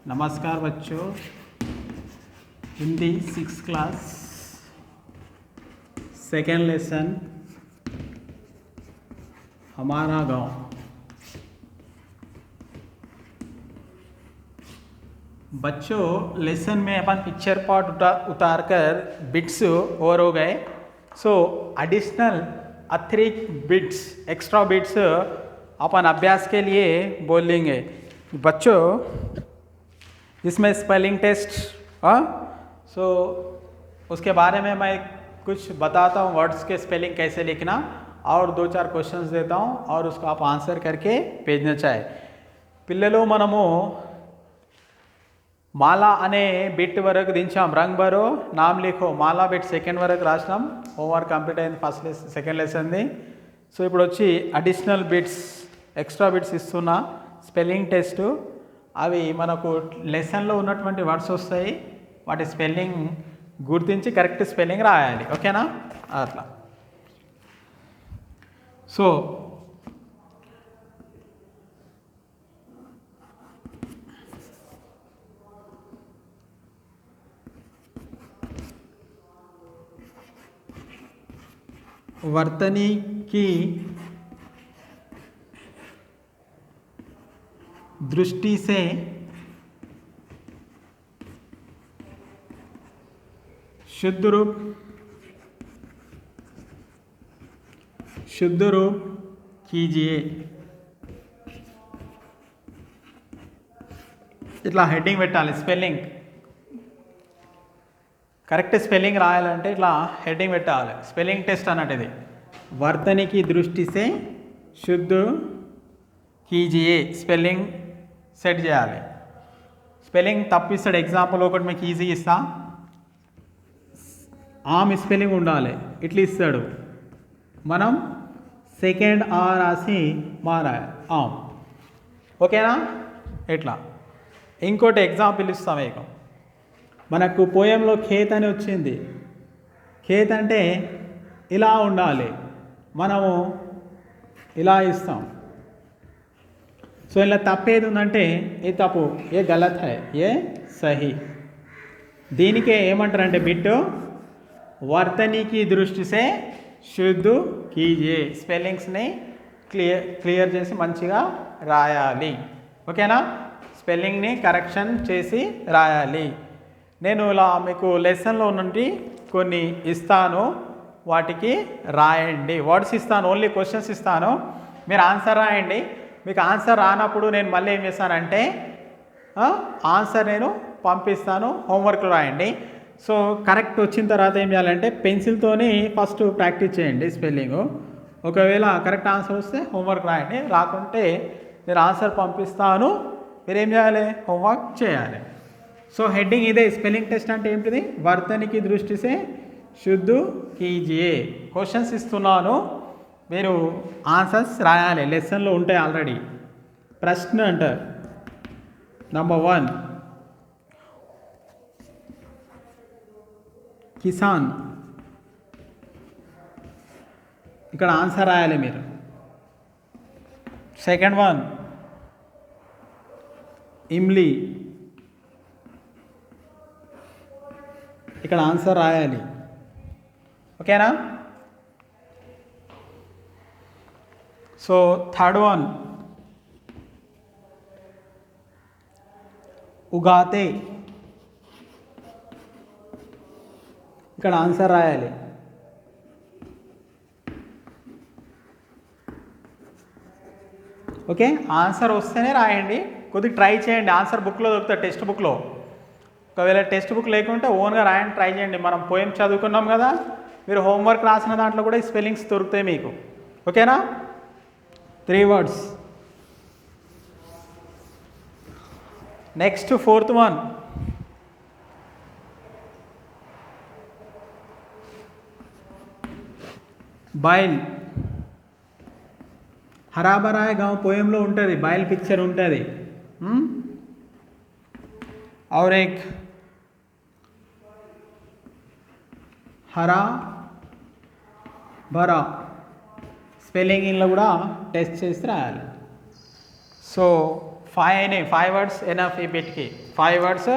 नमस्कार बच्चों। Hindi 6 class second lesson हमारा गांव। बच्चों लेसन में अपन पिक्चर पार्ट उतार कर बिट्स ओवर हो गए। सो एडिशनल अतिरिक्त बिट्स एक्स्ट्रा बिट्स अपन अभ्यास के लिए बोलेंगे। बच्चों इसमें स्पेलिंग टेस्ट सो उसके बारे में मैं कुछ बताता हूँ, वर्ड्स के स्पेलिंग कैसे लिखना, और 2-4 क्वेश्चंस देता हूँ और उसको आप आंसर करके भेजना चाहे। పిల్లలు మనము మాలా అనే బిట్ వరకు దించాం, రంగ్ బరో నామ్ లిఖో మాలా బిట్ సెకండ్ వరకు రాసినాం. హోంవర్క్ కంప్లీట్ అయింది ఫస్ట్ సెకండ్ లెసన్ది. సో ఇప్పుడు వచ్చి అడిషనల్ బిట్స్ ఎక్స్ట్రా బిట్స్ ఇస్తున్నా, స్పెల్లింగ్ టెస్ట్. అవి మనకు లెసన్లో ఉన్నటువంటి వర్డ్స్ వస్తాయి, వాటి స్పెల్లింగ్ గుర్తించి కరెక్ట్ స్పెల్లింగ్ రాయాలి. ఓకేనా? అట్లా. సో वर्तनी की दृष्टि से शुद्ध रूप कीजिए. ఇట్లా హెడ్డింగ్ పెట్టాలి. స్పెల్లింగ్ కరెక్ట్ స్పెల్లింగ్ రాయాలంటే ఇట్లా హెడ్డింగ్ పెట్టాలి. స్పెల్లింగ్ టెస్ట్ అన్నట్టు ఇది. వర్తనికి దృష్టిసే శుద్ధ కీజియే స్పెల్లింగ్ సెట్ చేయాలి. స్పెల్లింగ్ తప్పిస్తాడు. ఎగ్జాంపుల్ ఒకటి మీకు ఈజీ ఇస్తా. ఆమ్ స్పెల్లింగ్ ఉండాలి, ఇట్లా ఇస్తాడు. మనం సెకండ్ ఆ రాసి మారాలి ఆమ్. ఓకేనా? ఇట్లా. ఇంకోటి ఎగ్జాంపుల్ ఇస్తాం మీకు. మనకు పోయంలో ఖేత్ అని వచ్చింది. ఖేత్ అంటే ఇలా ఉండాలి, మనము ఇలా ఇస్తాం. సో ఇలా తప్పేది ఉందంటే ఏ తప్పు, ఏ గలత్ హై, ఏ సహీ. దీనికే ఏమంటారంటే బిట్టు వర్తనికి దృష్టిసే శుద్ధ కీజియే. స్పెల్లింగ్స్ని క్లియర్ చేసి మంచిగా రాయాలి. ఓకేనా? స్పెల్లింగ్ని కరెక్షన్ చేసి రాయాలి. నేను ఇలా మీకు లెసన్లో నుండి కొన్ని ఇస్తాను, వాటికి రాయండి. వర్డ్స్ ఇస్తాను, ఓన్లీ క్వశ్చన్స్ ఇస్తాను, మీరు ఆన్సర్ రాయండి. మీకు ఆన్సర్ రానప్పుడు నేను మళ్ళీ ఏం చేస్తానంటే ఆన్సర్ నేను పంపిస్తాను, హోంవర్క్ రాయండి. సో కరెక్ట్ వచ్చిన తర్వాత ఏం చేయాలంటే పెన్సిల్తోని ఫస్ట్ ప్రాక్టీస్ చేయండి స్పెల్లింగు. ఒకవేళ కరెక్ట్ ఆన్సర్ వస్తే హోంవర్క్ రాయండి, రాకుంటే నేను ఆన్సర్ పంపిస్తాను, మీరు ఏం చేయాలి, హోంవర్క్ చేయాలి. సో హెడ్డింగ్ ఇదే. స్పెల్లింగ్ టెస్ట్ అంటే ఏంటిది? వర్తనికి దృష్టిసే శుద్ధ కీజియే. క్వశ్చన్స్ ఇస్తున్నాను, మీరు ఆన్సర్స్ రాయాలి. లెసన్లో ఉంటాయి ఆల్రెడీ. ప్రశ్న అంటారు. నంబర్ 1 కిసాన్. ఇక్కడ ఆన్సర్ రాయాలి మీరు. సెకండ్ 1 ఇమ్లీ. ఇక్కడ ఆన్సర్ రాయాలి. ఓకేనా? So third 1 ఉగాతే. ఇక్కడ ఆన్సర్ రాయాలి. ఓకే, ఆన్సర్ వస్తేనే రాయండి. కొద్దిగా ట్రై చేయండి. ఆన్సర్ బుక్లో దొరుకుతుంది, టెక్స్ట్ బుక్లో. ఒకవేళ టెక్స్ట్ బుక్ లేకుంటే ఓన్గా రాయండి, ట్రై చేయండి. మనం పోయం చదువుకున్నాం కదా, మీరు హోంవర్క్ రాసిన దాంట్లో కూడా ఈ స్పెల్లింగ్స్ దొరుకుతాయి మీకు. ఓకేనా? 3 words. నెక్స్ట్ 4th 1 బైల్. హరాబరాయ్ గాంవ్ పోయంలో ఉంటుంది, బైల్ పిక్చర్ ఉంటుంది. और एक हरा भरा స్పెల్లింగ్ ఇన్లో కూడా టెస్ట్ చేసి రాయాలి. సో फाइव नहीं, 5 वर्ड्स एनफ बिट की 5 वर्ड्स।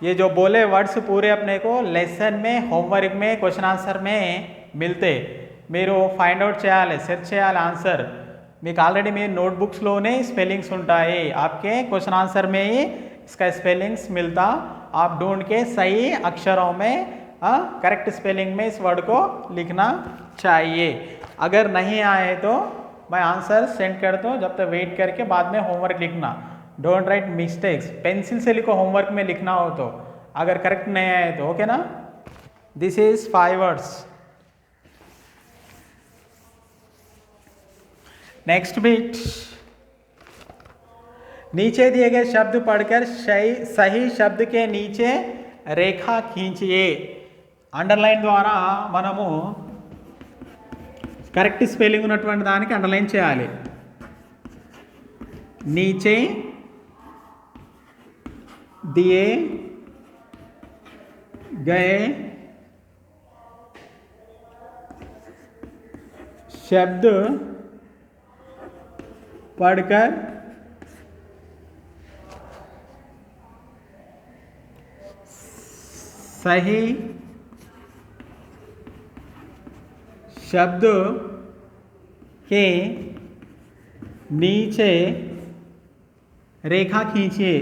ये जो बोले वर्ड्स पूरे अपने को लेसन में होमवर्क में क्वेश्चन आंसर में मिलते। మీరు ఫైండ్ అవుట్ చేయాలి, సెర్చ్ చేయాలి ఆన్సర్। మీకు ఆల్రెడీ మీ नोटबुक्सలోనే स्पेलिंग्स ఉంటాయి, आपके क्वेश्चन आंसर में ही इसका स्पेलिंग्स मिलता। आप ढूंढ के सही अक्षरों में करेक्ट स्पेलिंग में इस वर्ड को लिखना चाहिए। अगर नहीं आए तो मैं आंसर सेंड करता हूँ, जब तक वेट करके बाद में होमवर्क लिखना। डोंट राइट मिस्टेक्स, पेंसिल से लिखो होमवर्क में लिखना हो तो, अगर करेक्ट नहीं आए तो। ओके ना। This is 5 words. Next bit, नीचे दिए गए शब्द पढ़कर सही शब्द के नीचे रेखा खींचिए। अंडरलाइन द्वारा మనము కరెక్ట్ స్పెల్లింగ్ ఉన్నటువంటి దానికి అండర్లైన్ చేయాలి। नीचे दिए गए शब्द पढ़कर सही शब्द के नीचे रेखा खींचिए।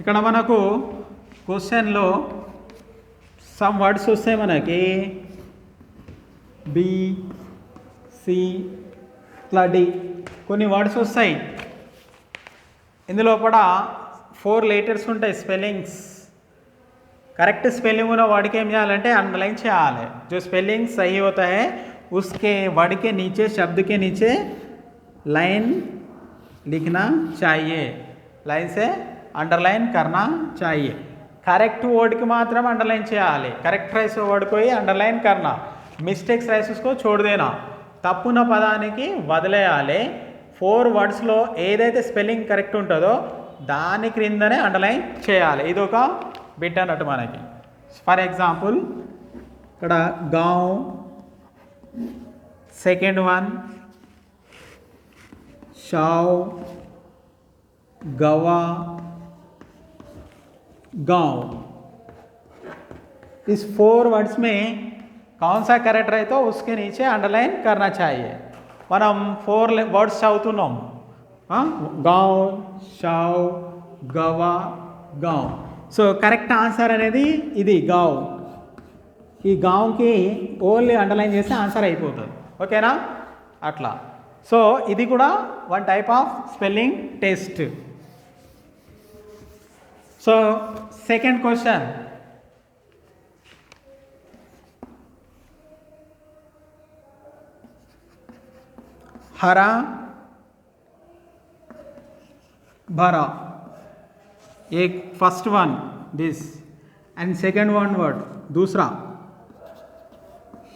ఇక్కడ మనకు క్వశ్చన్లో సమ్ వర్డ్స్ వస్తాయి, మనకి బి సి ఇట్లా డి కొన్ని వర్డ్స్ వస్తాయి। ఇందులో కూడా 4 లెటర్స్ ఉంటాయి స్పెల్లింగ్స్। करेक्ट स्पेलिंग ఉన్న वर्ड के ఏం చేయాలంటే अंडरलाइन చేయాలి। जो स्पेलिंग सही होता है उसके वर्ड के नीचे शब्द के नीचे लाइन लिखना चाहिए, लाइन से अंडरलाइन करना चाहिए। करेक्ट वर्ड की मात्रम अंडरलाइन చేయాలి, करेक्ट राइस वर्ड को ही अंडरलाइन करना, मिस्टेक्स राइस को छोड़ देना। తప్పున పదానికి వదిలేయాలి। 4 వర్డ్స్లో ఏదైతే స్పెల్లింగ్ కరెక్ట్ ఉంటుందో దాని క్రిందనే అండర్లైన్ చేయాలి। ఇది ఒక బిట్ అన్నట్టు మనకి। ఫర్ ఎగ్జాంపుల్ ఇక్కడ గావ్, సెకండ్ వన్ शाव, गवा, गांव। इस 4 वर्ड्स में कौन सा करेक्ट रहे तो उसके नीचे अंडरलाइन करना चाहिए। మనం 4 वर्ड्स చదువుతున్నాం, गांव, शाव, गवा, गांव। సో కరెక్ట్ ఆన్సర్ అనేది ఇది గావ్। ఈ గావ్కి ఓన్లీ అండర్లైన్ చేస్తే ఆన్సర్ అయిపోతుంది, ఓకేనా అట్లా। సో ఇది కూడా one type of spelling test. So second question, हरा भरा, एक first one this and second one word दूसरा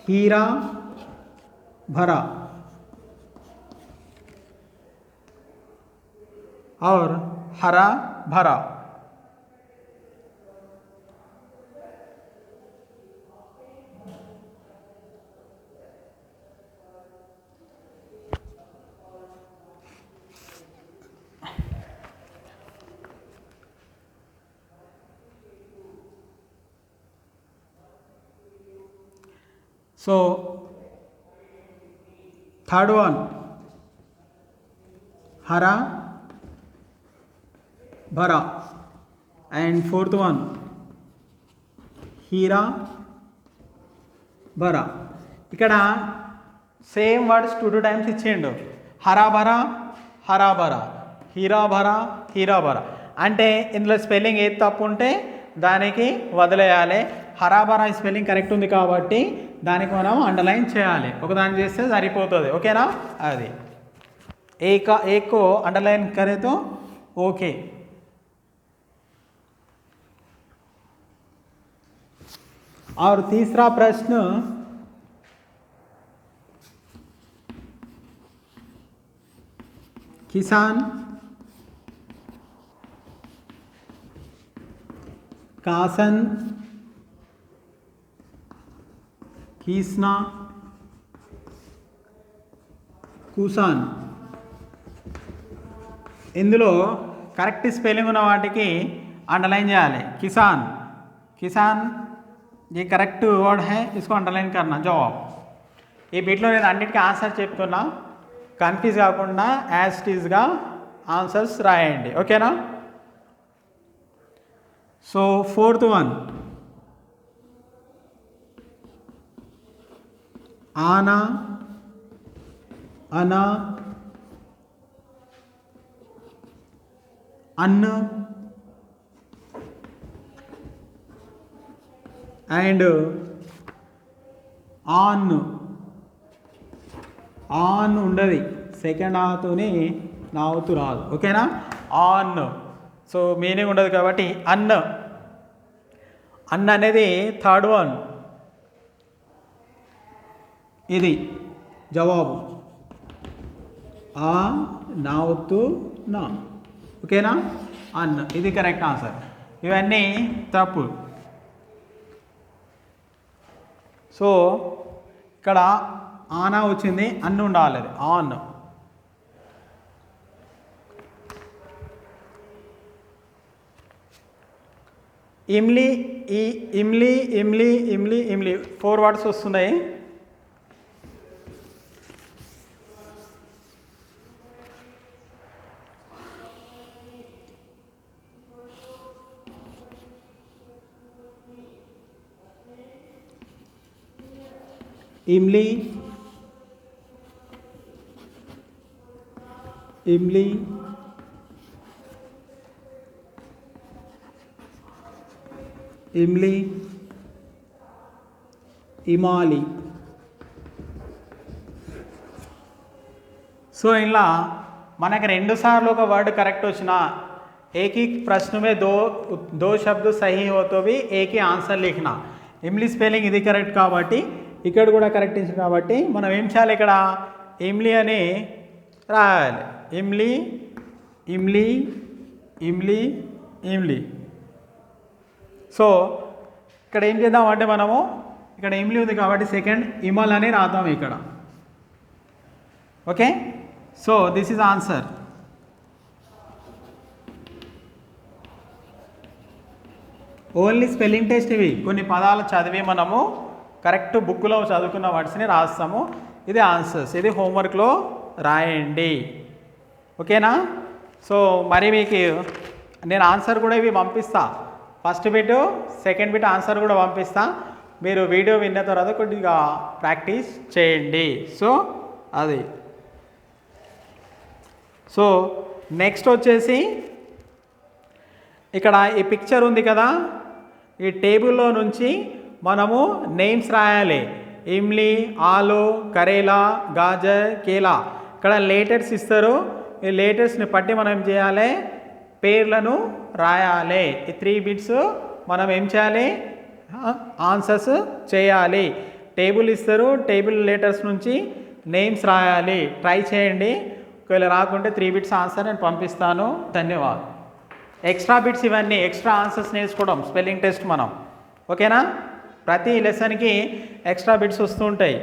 हीरा भरा और हरा भरा। So third one हरा भरा and fourth one हीरा भरा। ఇక్కడ సేమ్ వర్డ్స్ 2 టైమ్స్ ఇచ్చిండు, హరా భరా, హరా భరా, హీరా భరా, హీరా భరా। అంటే ఇందులో స్పెల్లింగ్ ఏది తప్పు ఉంటే దానికి వదిలేయాలి। హరా భరా స్పెల్లింగ్ కరెక్ట్ ఉంది కాబట్టి దానికి మనం అండర్లైన్ చేయాలి, ఒకదాన్ని చేస్తే సరిపోతుంది, ఓకేనా। అది एक को अंडरलाइन करे तो ओके। और तीसरा प्रश्न, किसान कासन, खीसना, కూసాన్. ఇందులో కరెక్ట్ స్పెల్లింగ్ ఉన్న వాటికి अंडरलाइन చేయాలి. किसान, किसान ये करेक्ट वर्ड है, इसको अंडरलाइन करना. जवाब ఈ బిట్లో నేను అన్నిటికీ ఆన్సర్ చెప్తున్నా, కన్ఫ్యూజ్ కాకుండా యాజ్ ఇట్ ఈజ్గా ఆన్సర్స్ రాయండి. ఓకేనా? సో 4th one, ఆనా, అనా, అన్న అండ్ ఆన్. ఆన్ ఉండదు, సెకండ్ ఆతోని నావుతూ రాదు. ఓకేనా? ఆన్. సో మీనింగ్ ఉండదు కాబట్టి అన్న. అన్న అనేది 3rd one. ఇది జవాబు. ఆ నావుతూ నా. ఓకేనా? అన్న, ఇది కరెక్ట్ ఆన్సర్. ఇవన్నీ తప్పు. సో ఇక్కడ ఆనా వచ్చింది, అన్న ఉండాలి, ఆన్. ఇమ్లీ, ఈ ఇమ్లీ, ఇమ్లీ, ఇమ్లీ, ఇమ్లీ 4 వర్డ్స్ వస్తున్నాయి. इमली, इमली, इमली, इमाली. సో ఇలా మనకి 2 సార్లు ఒక వర్డ్ కరెక్ట్ వచ్చినా एक ही प्रश्न में दो शब्द सही हो तो भी एक ही आंसर लिखना. इमली स्पेलिंग ఇది కరెక్ట్ కాబట్టి ఇక్కడ కూడా కరెక్ట్ ఇచ్చింది కాబట్టి మనం ఏం చేయాలి, ఇక్కడ ఇమ్లీ అని రాయాలి. ఇమ్లీ, ఇమ్లీ, ఇమ్లీ, ఇమ్లీ. సో ఇక్కడ ఏం చేద్దామంటే మనము ఇక్కడ ఇమ్లీ ఉంది కాబట్టి సెకండ్ ఇమల్ అని రాద్దాం ఇక్కడ. Okay? So this is answer. Only spelling test ఇవి. కొన్ని పదాలు చదివి మనము కరెక్ట్ బుక్లో చదువుకున్న వర్డ్స్ని రాస్తాము. ఇది ఆన్సర్స్, ఇది హోంవర్క్లో రాయండి. ఓకేనా? సో మరి మీకు నేను ఆన్సర్ కూడా ఇవి పంపిస్తా. First bit, second bit answer కూడా పంపిస్తా. మీరు వీడియో విన్న తర్వాత కొద్దిగా ప్రాక్టీస్ చేయండి. సో అది. సో నెక్స్ట్ వచ్చేసి ఇక్కడ ఈ పిక్చర్ ఉంది కదా, ఈ టేబుల్లో నుంచి మనము నేమ్స్ రాయాలి. ఇమ్లీ, ఆలు, కరేలా, గాజర్, కేలా. ఇక్కడ లేటర్స్ ఇస్తారు. ఈ లేటర్స్ని పట్టి మనం ఏం చేయాలి, పేర్లను రాయాలి. ఈ 3 బిట్స్ మనం ఏం చేయాలి, ఆన్సర్స్ చేయాలి. టేబుల్ ఇస్తారు, టేబుల్ లేటర్స్ నుంచి నేమ్స్ రాయాలి. ట్రై చేయండి. ఒకవేళ రాకుంటే 3 బిట్స్ ఆన్సర్ నేను పంపిస్తాను. ధన్యవాదాలు. ఎక్స్ట్రా బిట్స్ ఇవన్నీ ఎక్స్ట్రా ఆన్సర్స్ నేర్చుకోవడం స్పెల్లింగ్ టెస్ట్ మనం. ఓకేనా? ప్రతి లెసన్కి ఎక్స్ట్రా బిట్స్ వస్తూ ఉంటాయి.